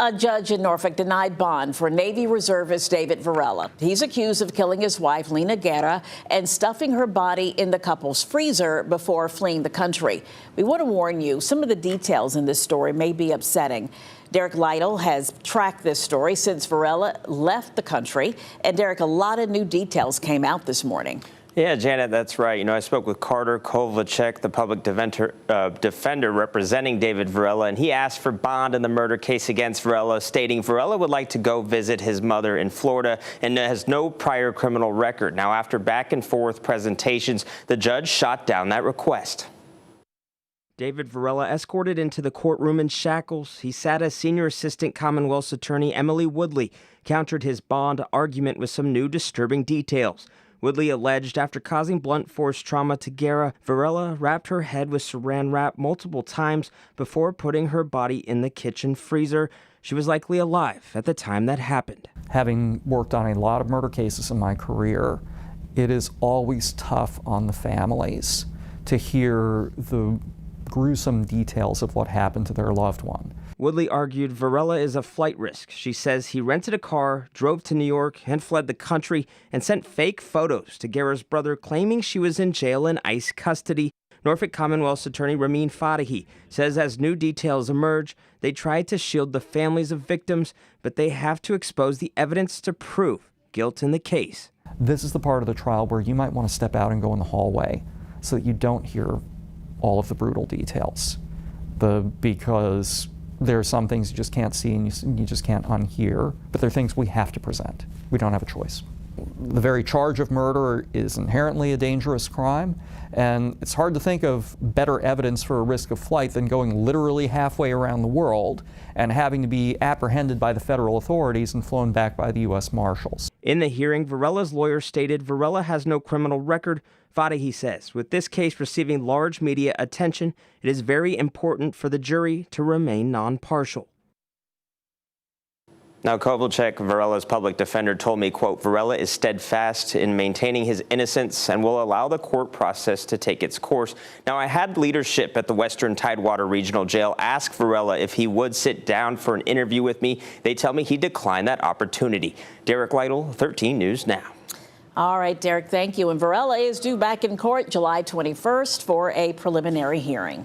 A judge in Norfolk denied bond for Navy Reservist David Varela. He's accused of killing his wife, Lina Guerra, and stuffing her body in the couple's freezer before fleeing the country. We want to warn you, some of the details in this story may be upsetting. Derek Lytle has tracked this story since Varela left the country. And Derek, a lot of new details came out this morning. Yeah, Janet, that's right. You know, I spoke with Carter Kovalchek, the public defender representing David Varela, and he asked for bond in the murder case against Varela, stating Varela would like to go visit his mother in Florida and has no prior criminal record. Now, after back and forth presentations, the judge shot down that request. David Varela escorted into the courtroom in shackles. He sat as Senior Assistant Commonwealth's Attorney Emily Woodley countered his bond argument with some new disturbing details. Woodley alleged after causing blunt force trauma to Guerra, Varela wrapped her head with saran wrap multiple times before putting her body in the kitchen freezer. She was likely alive at the time that happened. Having worked on a lot of murder cases in my career, it is always tough on the families to hear the gruesome details of what happened to their loved one. Woodley argued Varela is a flight risk. She says he rented a car, drove to New York, and fled the country, and sent fake photos to Guerra's brother claiming she was in jail in ICE custody. Norfolk Commonwealth's Attorney Ramin Fadahi says as new details emerge, they tried to shield the families of victims, but they have to expose the evidence to prove guilt in the case. This is the part of the trial where you might want to step out and go in the hallway so that you don't hear all of the brutal details. Because there are some things you just can't see and you just can't unhear, but there are things we have to present. We don't have a choice. The very charge of murder is inherently a dangerous crime, and it's hard to think of better evidence for a risk of flight than going literally halfway around the world and having to be apprehended by the federal authorities and flown back by the U.S. Marshals. In the hearing, Varela's lawyer stated Varela has no criminal record. Fadahi says, with this case receiving large media attention, it is very important for the jury to remain non-partial. Now, Kovalchek, Varela's public defender, told me, quote, Varela is steadfast in maintaining his innocence and will allow the court process to take its course. Now, I had leadership at the Western Tidewater Regional Jail ask Varela if he would sit down for an interview with me. They tell me he declined that opportunity. Derek Lytle, 13 News Now. All right, Derek, thank you. And Varela is due back in court July 21st for a preliminary hearing.